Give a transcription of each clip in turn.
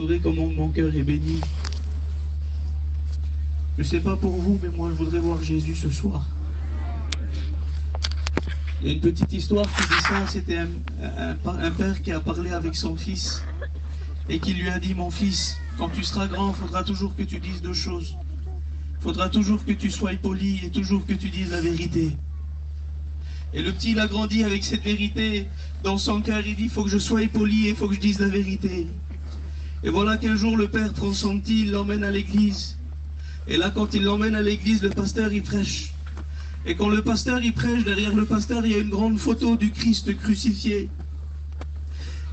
Vous verrez comment mon cœur est béni. Je ne sais pas pour vous, mais moi je voudrais voir Jésus ce soir. Il y a une petite histoire qui dit ça, c'était un père qui a parlé avec son fils et qui lui a dit: mon fils, quand tu seras grand, il faudra toujours que tu dises deux choses. Il faudra toujours que tu sois poli et toujours que tu dises la vérité. Et le petit, il a grandi avec cette vérité dans son cœur. Il dit: il faut que je sois poli et il faut que je dise la vérité. Et voilà qu'un jour, le père prend son petit, il l'emmène à l'église. Et là, quand il l'emmène à l'église, le pasteur, il prêche. Et quand le pasteur, il prêche, derrière le pasteur, il y a une grande photo du Christ crucifié.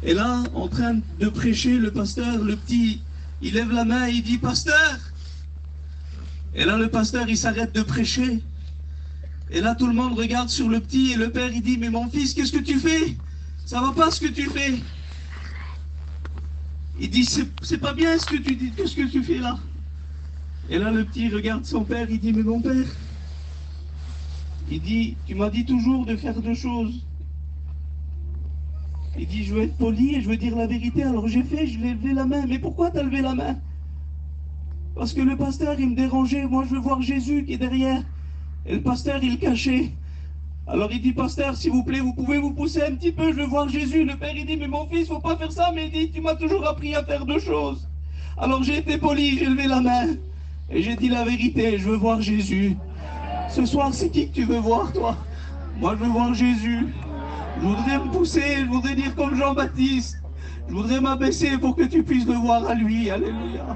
Et là, en train de prêcher, le pasteur, le petit, il lève la main et il dit: pasteur! Et là, le pasteur, il s'arrête de prêcher. Et là, tout le monde regarde sur le petit et le père, il dit: mais mon fils, qu'est-ce que tu fais? Ça va pas ce que tu fais. Il dit: c'est pas bien ce que tu dis, qu'est-ce que tu fais là? Et là, le petit regarde son père, il dit: mais mon père, il dit, tu m'as dit toujours de faire deux choses. Il dit: je veux être poli et je veux dire la vérité. Alors j'ai fait, je l'ai levé la main. Mais pourquoi tu as levé la main? Parce que le pasteur, il me dérangeait. Moi, je veux voir Jésus qui est derrière. Et le pasteur, il cachait. Alors il dit: pasteur, s'il vous plaît, vous pouvez vous pousser un petit peu, je veux voir Jésus. Le père, il dit: mais mon fils, faut pas faire ça. Mais il dit: tu m'as toujours appris à faire deux choses. Alors j'ai été poli, j'ai levé la main. Et j'ai dit la vérité, je veux voir Jésus. Ce soir, c'est qui que tu veux voir, toi? Moi, je veux voir Jésus. Je voudrais me pousser, je voudrais dire comme Jean-Baptiste. Je voudrais m'abaisser pour que tu puisses le voir à lui. Alléluia.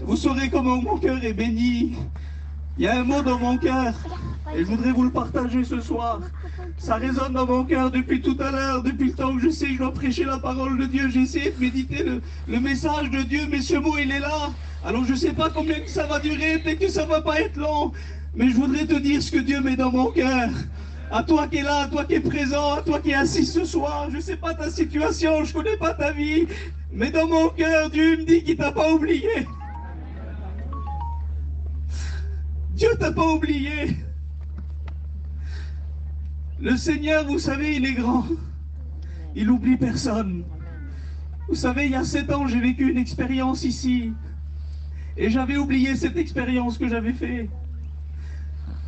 Vous saurez comment mon cœur est béni. Il y a un mot dans mon cœur et je voudrais vous le partager ce soir. Ça résonne dans mon cœur depuis tout à l'heure, depuis le temps que je sais que je dois prêcher la parole de Dieu. J'ai essayé de méditer le message de Dieu, mais ce mot, il est là. Alors je ne sais pas combien ça va durer, peut-être que ça ne va pas être long, mais je voudrais te dire ce que Dieu met dans mon cœur. À toi qui es là, à toi qui es présent, à toi qui es assis ce soir, je ne sais pas ta situation, je ne connais pas ta vie, mais dans mon cœur, Dieu me dit qu'il ne t'a pas oublié. Dieu ne t'a pas oublié. Le Seigneur, vous savez, il est grand. Il n'oublie personne. Vous savez, il y a 7 ans, j'ai vécu une expérience ici. Et j'avais oublié cette expérience que j'avais faite.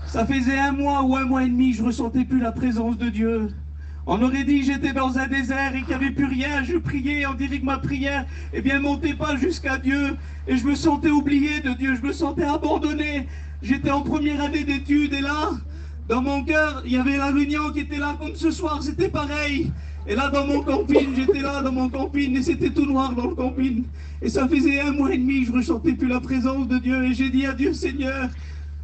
Ça faisait 1 mois ou 1 mois et demi, je ne ressentais plus la présence de Dieu. On aurait dit que j'étais dans un désert et qu'il n'y avait plus rien. Je priais, on dirait que ma prière, eh bien, montait pas jusqu'à Dieu. Et je me sentais oublié de Dieu, je me sentais abandonné. J'étais en première année d'études et là, dans mon cœur, il y avait la réunion qui était là comme ce soir, c'était pareil. Et là, dans mon camping, j'étais là dans mon camping et c'était tout noir dans le camping. Et ça faisait 1 mois et demi, je ne ressentais plus la présence de Dieu. Et j'ai dit à Dieu: Seigneur,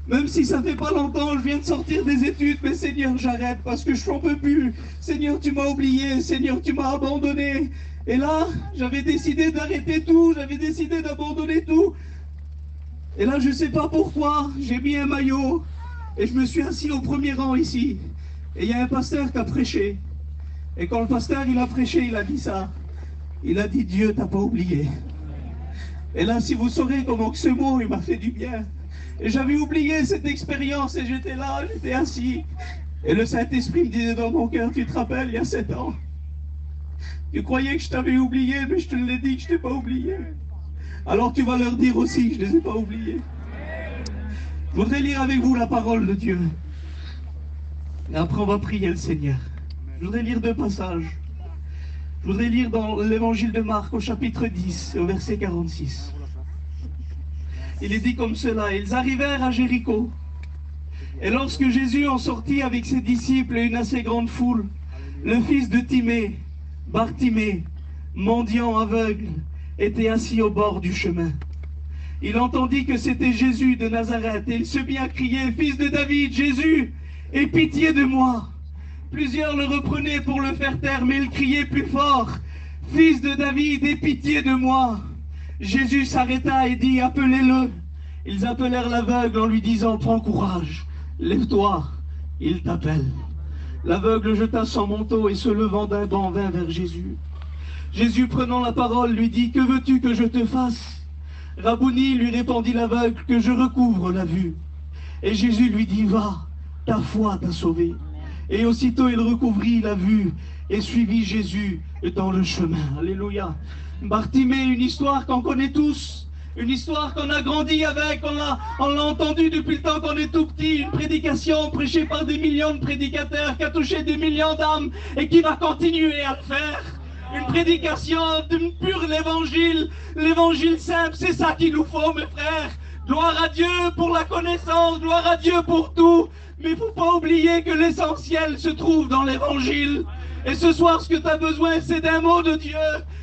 même si ça fait pas longtemps, je viens de sortir des études, mais Seigneur, j'arrête parce que je n'en peux plus. Seigneur, tu m'as oublié, Seigneur, tu m'as abandonné. Et là, j'avais décidé d'arrêter tout, j'avais décidé d'abandonner tout. Et là, je ne sais pas pourquoi, j'ai mis un maillot et je me suis assis au premier rang ici. Et il y a un pasteur qui a prêché. Et quand le pasteur, il a prêché, il a dit ça. Il a dit: Dieu t'a pas oublié. Et là, si vous saurez comment que ce mot, il m'a fait du bien. Et j'avais oublié cette expérience et j'étais là, j'étais assis. Et le Saint-Esprit me disait dans mon cœur: tu te rappelles, il y a 7 ans, tu croyais que je t'avais oublié, mais je te l'ai dit que je t'ai pas oublié. Alors tu vas leur dire aussi que je ne les ai pas oubliés. Je voudrais lire avec vous la parole de Dieu. Et après on va prier le Seigneur. Je voudrais lire 2 passages. Je voudrais lire dans l'évangile de Marc au chapitre 10 au verset 46. Il est dit comme cela: ils arrivèrent à Jéricho. Et lorsque Jésus en sortit avec ses disciples et une assez grande foule, le fils de Timée, Bartimée, mendiant aveugle, était assis au bord du chemin. Il entendit que c'était Jésus de Nazareth et il se mit à crier: Fils de David, Jésus, aie pitié de moi. Plusieurs le reprenaient pour le faire taire, mais il criait plus fort: Fils de David, aie pitié de moi. Jésus s'arrêta et dit: appelez-le. Ils appelèrent l'aveugle en lui disant: prends courage, lève-toi, il t'appelle. L'aveugle jeta son manteau et se levant d'un bond vint vers Jésus. Jésus, prenant la parole, lui dit: que veux-tu que je te fasse? Rabouni, lui répondit l'aveugle, que je recouvre la vue. Et Jésus lui dit: va, ta foi t'a sauvé. Et aussitôt il recouvrit la vue et suivit Jésus dans le chemin. Alléluia. Bartimée, une histoire qu'on connaît tous, une histoire qu'on a grandi avec, on l'a entendu depuis le temps qu'on est tout petit, une prédication prêchée par des millions de prédicateurs qui a touché des millions d'âmes et qui va continuer à le faire. Une prédication d'une pure l'évangile simple, c'est ça qu'il nous faut, mes frères. Gloire à Dieu pour la connaissance, gloire à Dieu pour tout, mais il ne faut pas oublier que l'essentiel se trouve dans l'évangile. Et ce soir, ce que tu as besoin, c'est d'un mot de Dieu.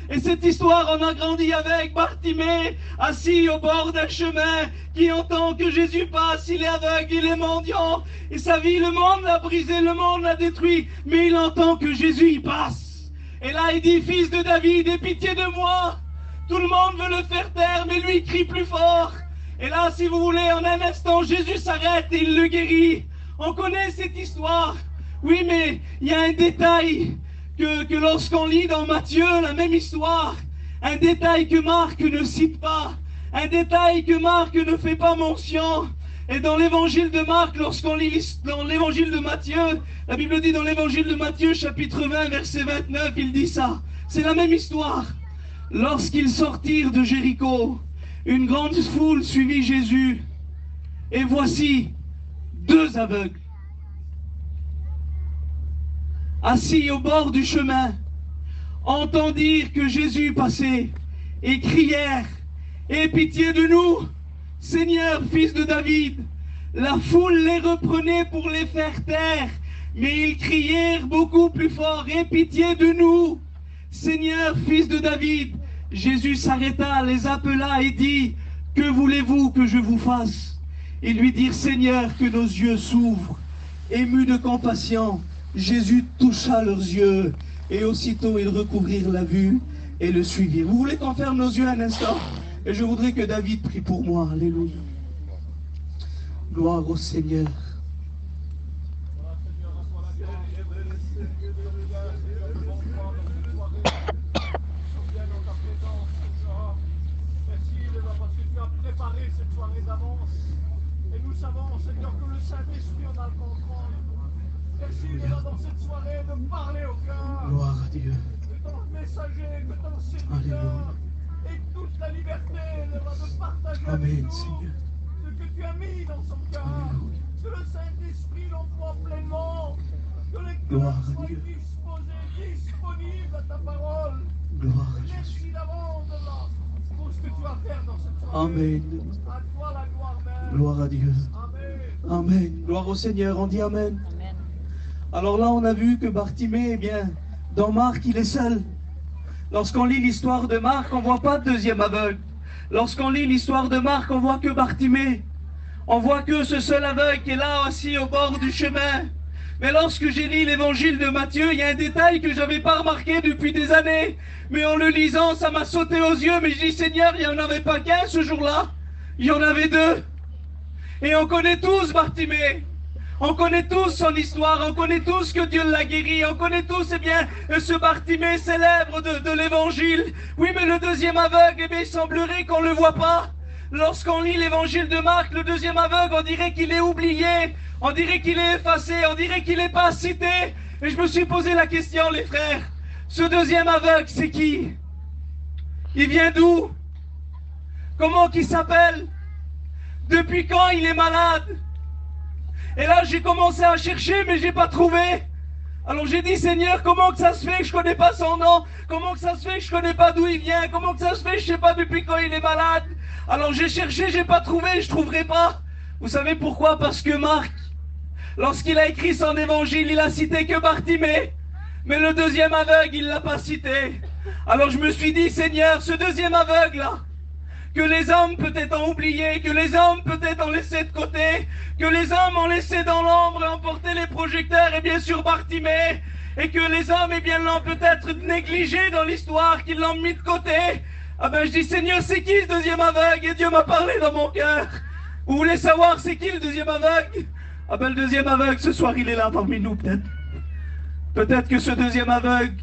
Et cette histoire, on a grandi avec Bartimée, assis au bord d'un chemin, qui entend que Jésus passe, il est aveugle, il est mendiant, et sa vie, le monde l'a brisé, le monde l'a détruit, mais il entend que Jésus y passe. Et là, il dit, fils de David, aie pitié de moi. Tout le monde veut le faire taire, mais lui crie plus fort. Et là, si vous voulez, en un instant, Jésus s'arrête et il le guérit. On connaît cette histoire. Oui, mais il y a un détail que lorsqu'on lit dans Matthieu la même histoire, un détail que Marc ne cite pas, un détail que Marc ne fait pas mention. Et dans l'évangile de Marc, lorsqu'on lit dans l'évangile de Matthieu, la Bible dit dans l'évangile de Matthieu, chapitre 20, verset 29, il dit ça. C'est la même histoire. Lorsqu'ils sortirent de Jéricho, une grande foule suivit Jésus. Et voici 2 aveugles, assis au bord du chemin, entendirent que Jésus passait et crièrent, « Aie pitié de nous, Seigneur, fils de David !» La foule les reprenait pour les faire taire, mais ils crièrent beaucoup plus fort, « Aie pitié de nous, Seigneur, fils de David !» Jésus s'arrêta, les appela et dit, « Que voulez-vous que je vous fasse ?» Ils lui dirent, « Seigneur, que nos yeux s'ouvrent. » Ému de compassion, Jésus toucha leurs yeux, et aussitôt ils recouvrirent la vue et le suivirent. Vous voulez qu'on ferme nos yeux un instant? Et je voudrais que David prie pour moi. Alléluia. Gloire au Seigneur. Cette soirée d'avance, et nous savons, Seigneur, que le Saint-Esprit en a le contrôle. Merci de dans cette soirée de parler au cœur. Gloire à Dieu. Que ton messager, que ton serviteur ait toute la liberté de partager avec nous ce que tu as mis dans son cœur. Que le Saint-Esprit l'emploie pleinement. Que les cœurs soient disposés, disponibles à ta parole. Gloire à Jésus. Merci d'avance pour ce que tu vas faire dans cette soirée. Amen. À toi la gloire, Mère. Gloire à Dieu. Amen. Amen. Gloire au Seigneur. On dit Amen. Amen. Alors là, on a vu que Bartimée, eh bien, dans Marc, il est seul. Lorsqu'on lit l'histoire de Marc, on ne voit pas de deuxième aveugle. Lorsqu'on lit l'histoire de Marc, on voit que Bartimée. On voit que ce seul aveugle qui est là, assis au bord du chemin. Mais lorsque j'ai lu l'évangile de Matthieu, il y a un détail que je n'avais pas remarqué depuis des années. Mais en le lisant, ça m'a sauté aux yeux. Mais je dis, Seigneur, il n'y en avait pas qu'un ce jour-là. Il y en avait 2. Et on connaît tous Bartimée. On connaît tous son histoire. On connaît tous que Dieu l'a guéri. On connaît tous, eh bien, ce Bartimée célèbre de l'évangile. Oui, mais le deuxième aveugle, eh bien, il semblerait qu'on ne le voit pas. Lorsqu'on lit l'évangile de Marc, le deuxième aveugle, on dirait qu'il est oublié. On dirait qu'il est effacé, on dirait qu'il n'est pas cité. Et je me suis posé la question, les frères. Ce deuxième aveugle, c'est qui? Il vient d'où? Comment qu'il s'appelle? Depuis quand il est malade? Et là, j'ai commencé à chercher, mais je n'ai pas trouvé. Alors j'ai dit, Seigneur, comment que ça se fait que je ne connais pas son nom? Comment que ça se fait que je ne connais pas d'où il vient? Comment que ça se fait que je ne sais pas depuis quand il est malade? Alors j'ai cherché, je n'ai pas trouvé, je ne trouverai pas. Vous savez pourquoi? Parce que Marc, lorsqu'il a écrit son évangile, il a cité que Bartimée. Mais le deuxième aveugle, il ne l'a pas cité. Alors je me suis dit, Seigneur, ce deuxième aveugle-là, que les hommes peut-être ont oublié, que les hommes peut-être ont laissé de côté, que les hommes ont laissé dans l'ombre et ont porté les projecteurs, et bien sûr Bartimée, et que les hommes, eh bien, l'ont peut-être négligé dans l'histoire, qu'ils l'ont mis de côté. Ah ben je dis, Seigneur, c'est qui ce deuxième aveugle? Et Dieu m'a parlé dans mon cœur. Vous voulez savoir c'est qui le deuxième aveugle? Ah ben le deuxième aveugle, ce soir, il est là parmi nous peut-être. Peut-être que ce deuxième aveugle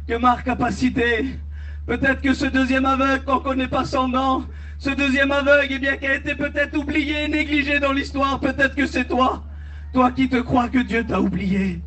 que Marc n'a pas cité, peut-être que ce deuxième aveugle qu'on ne connaît pas son nom, ce deuxième aveugle, eh bien, qui a été peut-être oublié, négligé dans l'histoire, peut-être que c'est toi. Toi qui te crois que Dieu t'a oublié.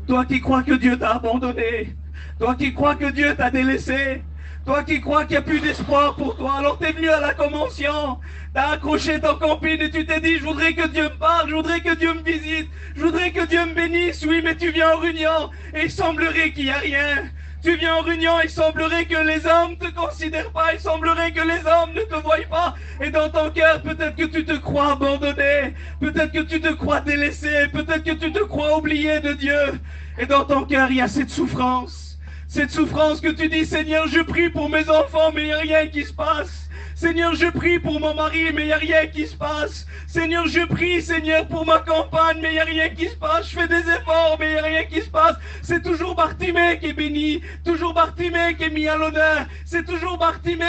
Toi qui crois que Dieu t'a abandonné. Toi qui crois que Dieu t'a délaissé. Toi qui crois qu'il n'y a plus d'espoir pour toi, alors tu es venu à la convention, tu as accroché ton camping et tu t'es dit, je voudrais que Dieu me parle, je voudrais que Dieu me visite, je voudrais que Dieu me bénisse. Oui, mais tu viens en réunion et il semblerait qu'il n'y a rien. Tu viens en réunion, il semblerait que les hommes ne te considèrent pas, il semblerait que les hommes ne te voient pas. Et dans ton cœur, peut-être que tu te crois abandonné, peut-être que tu te crois délaissé, peut-être que tu te crois oublié de Dieu. Et dans ton cœur, il y a cette souffrance que tu dis, Seigneur, je prie pour mes enfants, mais il n'y a rien qui se passe. Seigneur, je prie pour mon mari, mais il n'y a rien qui se passe. Seigneur, je prie, Seigneur, pour ma compagne, mais il n'y a rien qui se passe. Je fais des efforts, mais il n'y a rien qui se passe. C'est toujours Bartimée qui est béni, toujours Bartimée qui est mis à l'honneur. C'est toujours Bartimée.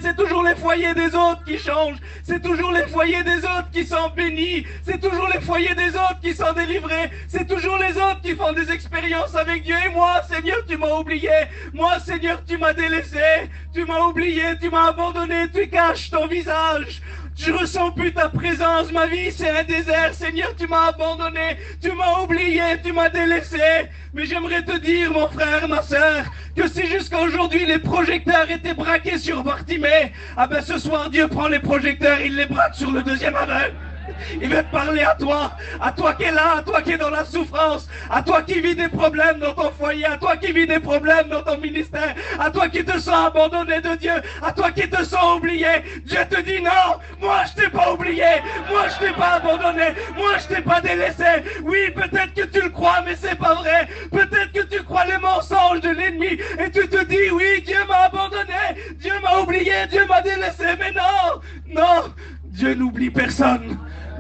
C'est toujours les foyers des autres qui changent. C'est toujours les foyers des autres qui sont bénis. C'est toujours les foyers des autres qui sont délivrés. C'est toujours les autres qui font des expériences avec Dieu. Et moi, Seigneur, tu m'as oublié. Moi, Seigneur, tu m'as délaissé. Tu m'as oublié, tu m'as abandonné, tu caches ton visage. Je ressens plus ta présence, ma vie c'est un désert. Seigneur, tu m'as abandonné, tu m'as oublié, tu m'as délaissé. Mais j'aimerais te dire, mon frère, ma soeur, que si jusqu'à aujourd'hui les projecteurs étaient braqués sur Bartimée, ah ben ce soir Dieu prend les projecteurs, il les braque sur le deuxième aveugle. Il veut te parler à toi qui es là, à toi qui es dans la souffrance, à toi qui vis des problèmes dans ton foyer, à toi qui vis des problèmes dans ton ministère, à toi qui te sens abandonné de Dieu, à toi qui te sens oublié. Dieu te dit non, moi je t'ai pas oublié, moi je t'ai pas abandonné, moi je t'ai pas délaissé. Oui, peut-être que tu le crois, mais c'est pas vrai. Peut-être que tu crois les mensonges de l'ennemi et tu te dis oui, Dieu m'a abandonné, Dieu m'a oublié, Dieu m'a délaissé. Mais non, non, Dieu n'oublie personne.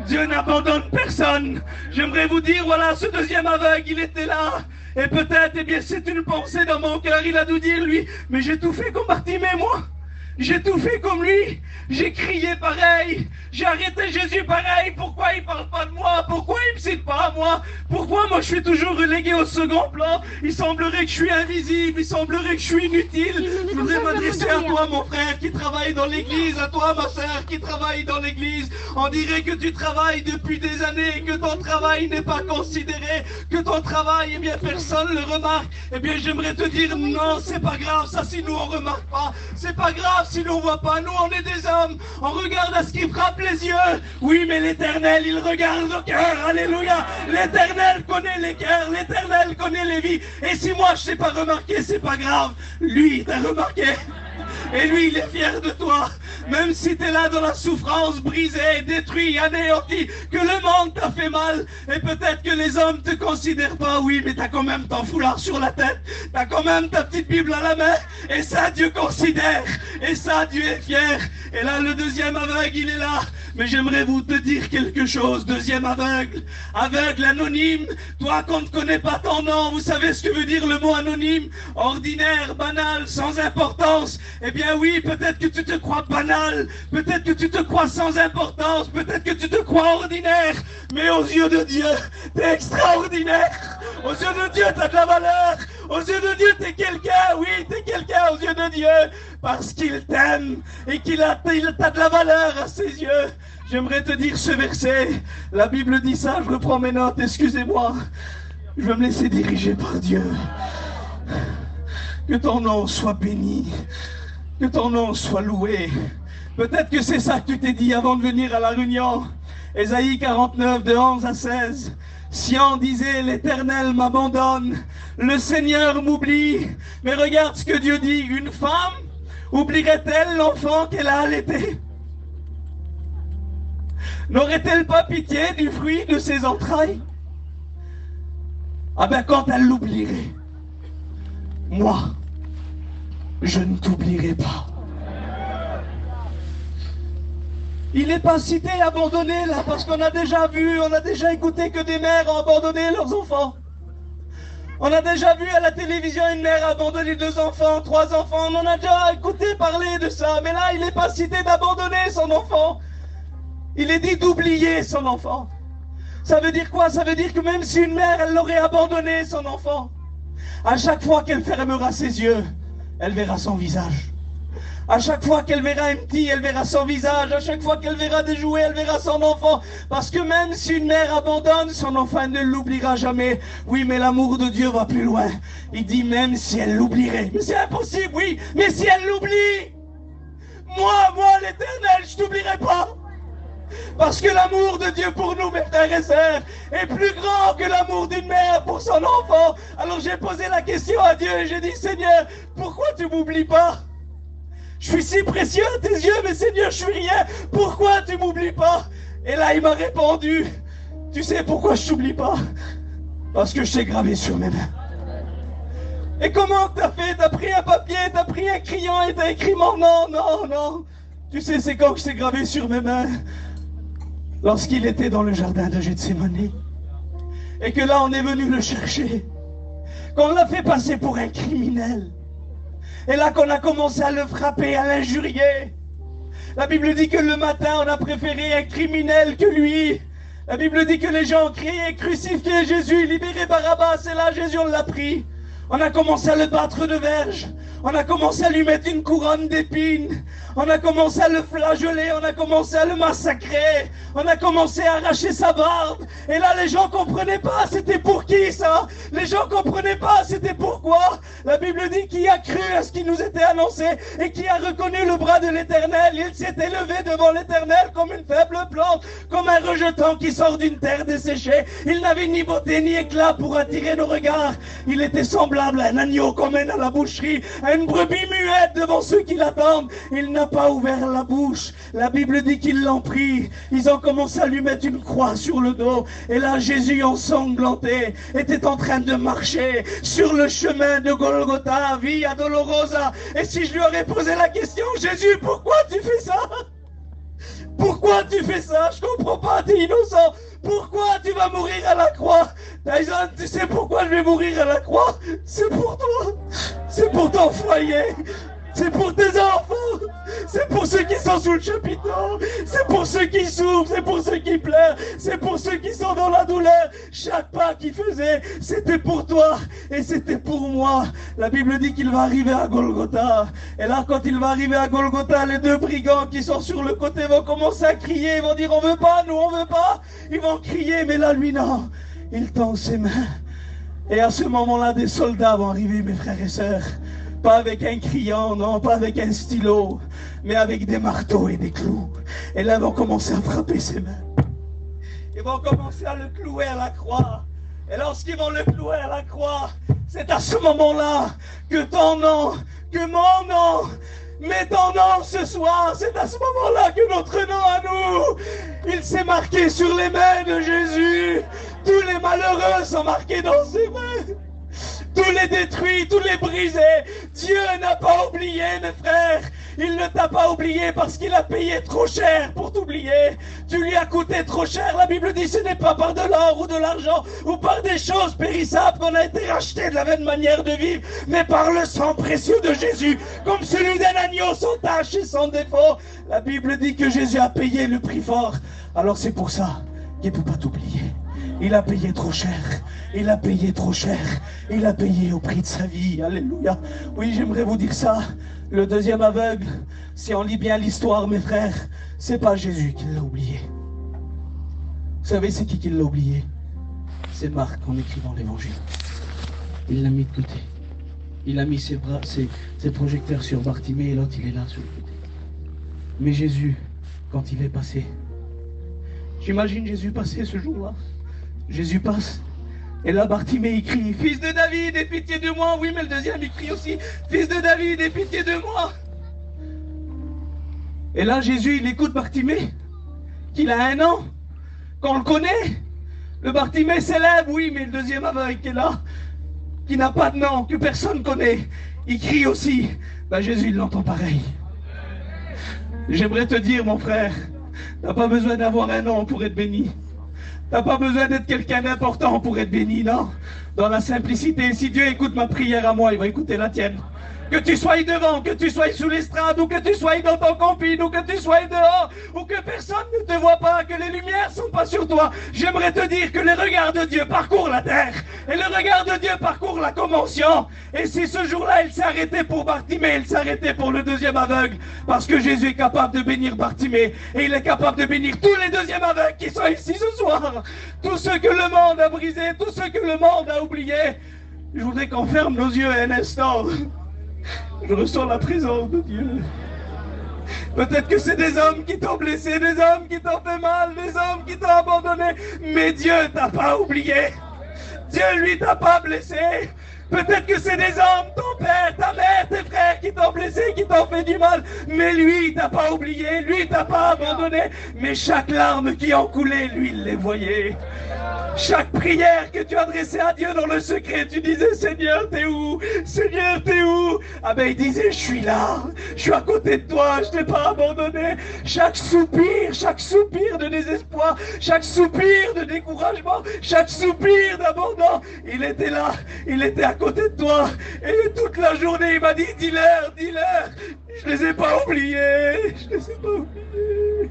Dieu n'abandonne personne. J'aimerais vous dire, voilà, ce deuxième aveugle, il était là. Et peut-être, eh bien, c'est une pensée dans mon cœur. Il a dû dire, lui, mais j'ai tout fait comme Bartimée, moi. J'ai tout fait comme lui. J'ai crié pareil. J'ai arrêté Jésus pareil. Pourquoi il parle pas de moi? Pourquoi il me cite pas à moi? Pourquoi moi je suis toujours relégué au second plan? Il semblerait que je suis invisible. Il semblerait que je suis inutile. Je voudrais m'adresser à toi, mon frère, qui travaille dans l'église. À toi, ma sœur, qui travaille dans l'église. On dirait que tu travailles depuis des années et que ton travail n'est pas considéré. Que ton travail, eh bien, personne le remarque. Eh bien, j'aimerais te dire, non, c'est pas grave. Ça, si nous on remarque pas. C'est pas grave si nous on voit pas. Nous, on est des hommes. On regarde à ce qui frappe les yeux. Oui, mais l'Éternel, il regarde nos cœurs. Alléluia. L'Éternel connaît les cœurs. L'Éternel connaît les vies. Et si moi, je sais pas remarquer, c'est pas grave. Lui, il t'a remarqué. Et lui, il est fier de toi. Même si tu es là dans la souffrance, brisé, détruit, anéanti, que le monde t'a fait mal, et peut-être que les hommes te considèrent pas, oui, mais tu as quand même ton foulard sur la tête, tu as quand même ta petite Bible à la main, et ça, Dieu considère, et ça, Dieu est fier. Et là, le deuxième aveugle, il est là. Mais j'aimerais vous te dire quelque chose, deuxième aveugle, aveugle anonyme, toi qu'on ne connaît pas ton nom, vous savez ce que veut dire le mot anonyme? Ordinaire, banal, sans importance. Eh bien oui, peut-être que tu te crois banal, peut-être que tu te crois sans importance, peut-être que tu te crois ordinaire, mais aux yeux de Dieu, t'es extraordinaire. Aux yeux de Dieu, t'as de la valeur. Aux yeux de Dieu, t'es quelqu'un, oui, t'es quelqu'un aux yeux de Dieu, parce qu'il t'aime et qu'il t'a de la valeur à ses yeux. J'aimerais te dire ce verset, la Bible dit ça, je reprends mes notes, excusez-moi. Je vais me laisser diriger par Dieu. Que ton nom soit béni, que ton nom soit loué. Peut-être que c'est ça que tu t'es dit avant de venir à la réunion. Ésaïe 49, de 11 à 16. Sion disait, l'Éternel m'abandonne, le Seigneur m'oublie. Mais regarde ce que Dieu dit, une femme oublierait-elle l'enfant qu'elle a allaité? N'aurait-elle pas pitié du fruit de ses entrailles? Ah ben quand elle l'oublierait, moi, je ne t'oublierai pas. Il n'est pas cité abandonné là, parce qu'on a déjà vu, on a déjà écouté que des mères ont abandonné leurs enfants. On a déjà vu à la télévision une mère abandonner 2 enfants, 3 enfants, on en a déjà écouté parler de ça, mais là il n'est pas cité d'abandonner son enfant. Il est dit d'oublier son enfant. Ça veut dire quoi? Ça veut dire que même si une mère, elle l'aurait abandonné son enfant, à chaque fois qu'elle fermera ses yeux, elle verra son visage. À chaque fois qu'elle verra un petit, elle verra son visage. À chaque fois qu'elle verra des jouets, elle verra son enfant. Parce que même si une mère abandonne, son enfant ne l'oubliera jamais. Oui, mais l'amour de Dieu va plus loin. Il dit même si elle l'oublierait. Mais c'est impossible, oui. Mais si elle l'oublie, moi, l'Éternel, je t'oublierai pas. Parce que l'amour de Dieu pour nous, mes frères et sœurs, est plus grand que l'amour d'une mère pour son enfant. Alors j'ai posé la question à Dieu et j'ai dit, Seigneur, pourquoi tu m'oublies pas? Je suis si précieux à tes yeux, mais Seigneur, je suis rien. Pourquoi tu m'oublies pas? Et là, il m'a répondu, tu sais pourquoi je t'oublie pas? Parce que je t'ai gravé sur mes mains. Et comment t'as fait? T'as pris un papier, t'as pris un crayon et t'as écrit mon nom? Non, non. Tu sais, c'est quand que je t'ai gravé sur mes mains? Lorsqu'il était dans le jardin de Gethsémani. Et que là, on est venu le chercher. Qu'on l'a fait passer pour un criminel. Et là qu'on a commencé à le frapper, à l'injurier. La Bible dit que le matin, on a préféré un criminel que lui. La Bible dit que les gens criaient, crucifiez Jésus, libérez Barabbas. Et là, Jésus, on l'a pris. On a commencé à le battre de verge. On a commencé à lui mettre une couronne d'épines. On a commencé à le flageoler. On a commencé à le massacrer. On a commencé à arracher sa barbe. Et là, les gens comprenaient pas. C'était pour qui, ça? Les gens comprenaient pas. C'était pourquoi? La Bible dit qui a cru à ce qui nous était annoncé et qui a reconnu le bras de l'Éternel. Il s'est élevé devant l'Éternel comme une faible plante, comme un rejeton qui sort d'une terre desséchée. Il n'avait ni beauté ni éclat pour attirer nos regards. Il était semblable à un agneau qu'on mène à la boucherie, à une brebis muette devant ceux qui l'attendent. Il n'a pas ouvert la bouche. La Bible dit qu'ils l'ont pris. Ils ont commencé à lui mettre une croix sur le dos. Et là, Jésus, ensanglanté, était en train de marcher sur le chemin de Golgotha, Via Dolorosa. Et si je lui aurais posé la question, Jésus, pourquoi tu fais ça? Pourquoi tu fais ça? Je comprends pas, t'es innocent. Pourquoi tu vas mourir à la croix? Tyson, tu sais pourquoi je vais mourir à la croix? C'est pour toi. C'est pour ton foyer. C'est pour tes enfants. C'est pour ceux qui sont sous le chapiteau. C'est pour ceux qui souffrent. C'est pour ceux qui pleurent. C'est pour ceux qui sont dans la douleur. Chaque pas qu'il faisait, c'était pour toi. Et c'était pour moi. La Bible dit qu'il va arriver à Golgotha. Et là, quand il va arriver à Golgotha, les deux brigands qui sont sur le côté vont commencer à crier. Ils vont dire, on veut pas, nous, on veut pas. Ils vont crier, mais là, lui, non. Il tend ses mains. Et à ce moment-là, des soldats vont arriver, mes frères et sœurs. Pas avec un crayon, non, pas avec un stylo, mais avec des marteaux et des clous. Et là, ils vont commencer à frapper ses mains. Ils vont commencer à le clouer à la croix. Et lorsqu'ils vont le clouer à la croix, c'est à ce moment-là que ton nom, que mon nom, mais ton nom ce soir, c'est à ce moment-là que notre nom à nous, il s'est marqué sur les mains de Jésus. Tous les malheureux sont marqués dans ses mains. Tous les détruits, tous les brisés. Dieu n'a pas oublié, mes frères. Il ne t'a pas oublié parce qu'il a payé trop cher pour t'oublier. Tu lui as coûté trop cher. La Bible dit ce n'est pas par de l'or ou de l'argent ou par des choses périssables qu'on a été racheté de la même manière de vivre, mais par le sang précieux de Jésus, comme celui d'un agneau sans tache et sans défaut. La Bible dit que Jésus a payé le prix fort. Alors c'est pour ça qu'il ne peut pas t'oublier. Il a payé trop cher. Il a payé trop cher. Il a payé au prix de sa vie. Alléluia. Oui, j'aimerais vous dire ça. Le deuxième aveugle, si on lit bien l'histoire, mes frères, c'est pas Jésus qui l'a oublié. Vous savez, c'est qui l'a oublié? C'est Marc en écrivant l'évangile. Il l'a mis de côté. Il a mis ses projecteurs sur Bartimée et l'autre, il est là sur le côté. Mais Jésus, quand il est passé, j'imagine Jésus passer ce jour-là. Jésus passe. Et là, Bartimée, il crie, « Fils de David, aie pitié de moi !» Oui, mais le deuxième, il crie aussi, « Fils de David, aie pitié de moi !» Et là, Jésus, il écoute Bartimée, qu'il a un an, qu'on le connaît. Le Bartimée s'élève, oui, mais le deuxième aveugle qui est là, qui n'a pas de nom, que personne connaît, il crie aussi. Ben, Jésus, il l'entend pareil. J'aimerais te dire, mon frère, t'as pas besoin d'avoir un nom pour être béni. T'as pas besoin d'être quelqu'un d'important pour être béni, non? Dans la simplicité, si Dieu écoute ma prière à moi, il va écouter la tienne. Que tu sois devant, que tu sois sous l'estrade, ou que tu sois dans ton camping, ou que tu sois dehors, ou que personne ne te voit pas, que les lumières sont pas sur toi, j'aimerais te dire que le regard de Dieu parcourt la terre, et le regard de Dieu parcourt la convention. Et si ce jour-là, il s'est arrêté pour Bartimée, il s'est arrêté pour le deuxième aveugle, parce que Jésus est capable de bénir Bartimée, et il est capable de bénir tous les deuxièmes aveugles qui sont ici ce soir, tous ceux que le monde a brisés, tous ceux que le monde a oubliés. Je voudrais qu'on ferme nos yeux un instant. Je ressens la présence de Dieu. Peut-être que c'est des hommes qui t'ont blessé, des hommes qui t'ont fait mal, des hommes qui t'ont abandonné, mais Dieu t'a pas oublié. Dieu, lui, t'a pas blessé. Peut-être que c'est des hommes, ton père, ta mère, tes frères qui t'ont blessé, qui t'ont fait du mal, mais lui, il t'a pas oublié, lui, il t'a pas abandonné. Mais chaque larme qui en coulait, lui, il les voyait. Chaque prière que tu adressais à Dieu dans le secret, tu disais, Seigneur, t'es où? Seigneur, t'es où? Ah ben, il disait, je suis là, je suis à côté de toi, je t'ai pas abandonné. Chaque soupir de désespoir, chaque soupir de découragement, chaque soupir d'abandon, il était là, il était à côté de toi. Et toute la journée, il m'a dit, dis-leur, dis-leur, je les ai pas oubliés, je les ai pas oubliés.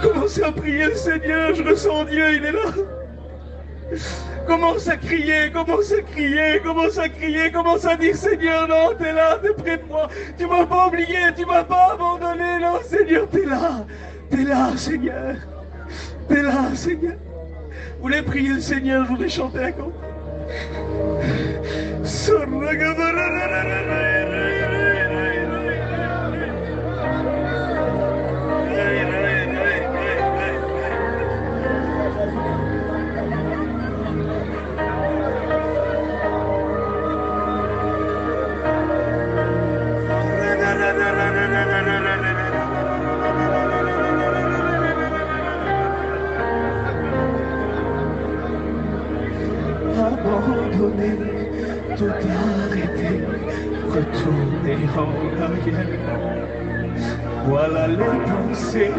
Commencez à prier le Seigneur, je ressens Dieu, il est là. Commence à crier, commence à crier, commence à crier, commence à dire Seigneur, non, t'es là, t'es près de moi. Tu m'as pas oublié, tu m'as pas abandonné, non Seigneur, t'es là Seigneur. T'es là Seigneur. Vous voulez prier le Seigneur, je voudrais chanter un cantique. Abandonner, tout arrêter, retourner en arrière. Voilà les pensées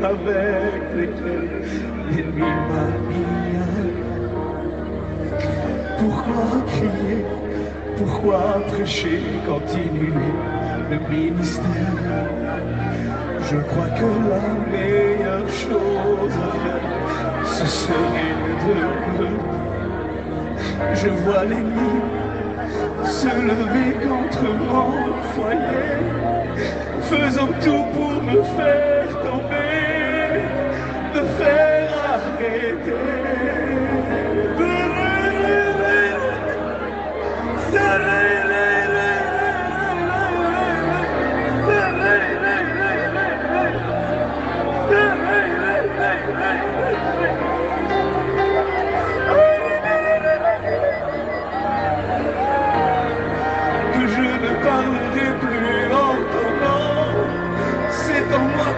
avec lesquelles l'ennemi m'a mis. Pourquoi crier, pourquoi prêcher, continuer le ministère? Je crois que la meilleure chose à faire, ce serait de je vois l'ennemi se lever contre mon foyer, faisant tout pour me faire tomber, me faire arrêter.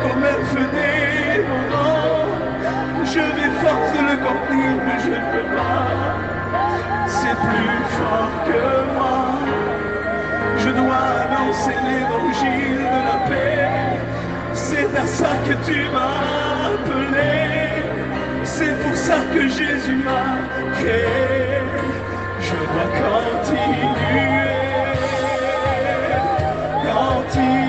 Comme un feu dévorant, je m'efforce de le contenir, mais je ne peux pas. C'est plus fort que moi. Je dois annoncer l'évangile de la paix. C'est à ça que tu m'as appelé. C'est pour ça que Jésus m'a créé. Je dois continuer, continuer.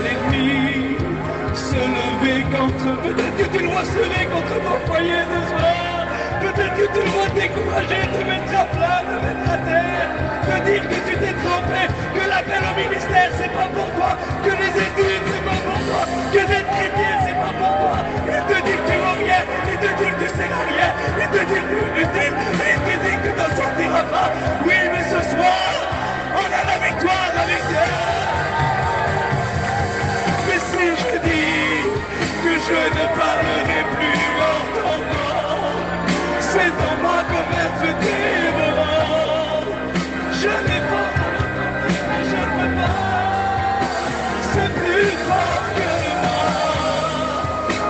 L'ennemi se lever contre, peut-être que tu le vois se lever contre ton foyer ce soir. Peut-être que tu dois décourager, te mettre à plat, te mettre à terre, te dire que tu t'es trompé, que l'appel au ministère c'est pas pour toi, que les études c'est pas pour toi, que d'être chrétien c'est pas pour toi. Il te dit que tu vaux rien, il te dit que tu sers à rien, il te dit que tu es inutile, et il te dit que tu t'en sortiras pas. Oui, mais ce soir, on a la victoire avec Dieu. Mais si je dis que je ne parlerai plus en ton nom, c'est en moi qu'on verse le dévorant. Je n'ai pas, je ne peux pas, c'est plus fort que moi.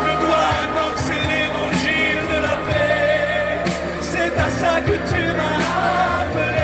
Je dois annoncer l'évangile de la paix, c'est à ça que tu m'as appelé.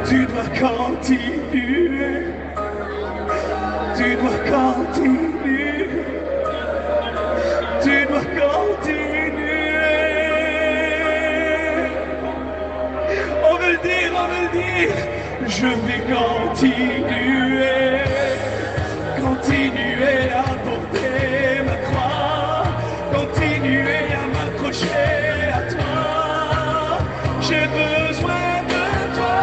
Tu dois continuer, tu dois continuer, tu dois continuer. On veut le dire, je vais continuer, continuer à porter ma croix, continuer à m'accrocher à toi. J'ai besoin de toi.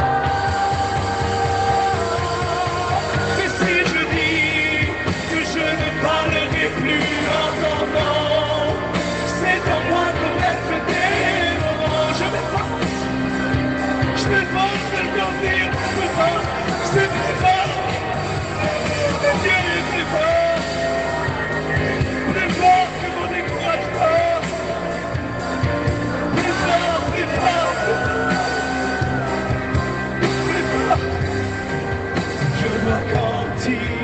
Mais si je dis que je ne parlerai plus en ton nom, c'est en moi qu'on reste dévorant. Je vais pas te le dire, je vais pas, c'est plus fort. Mais Dieu est plus fort que mon découragement. Plus fort, plus fort, plus fort. Je dois continuer.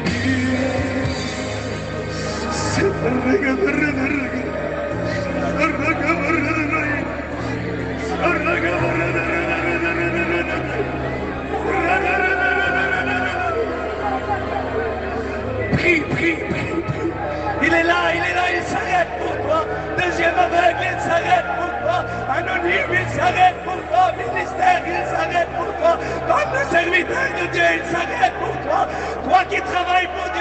Prie, prie, prie. Il est là, il s'arrête pour toi. Deuxième aveugle, il s'arrête pour toi. Anonyme, il s'arrête pour toi. Ministère, il s'arrête pour toi. Comme le serviteur de Dieu, il s'arrête pour toi. Toi qui travailles pour Dieu.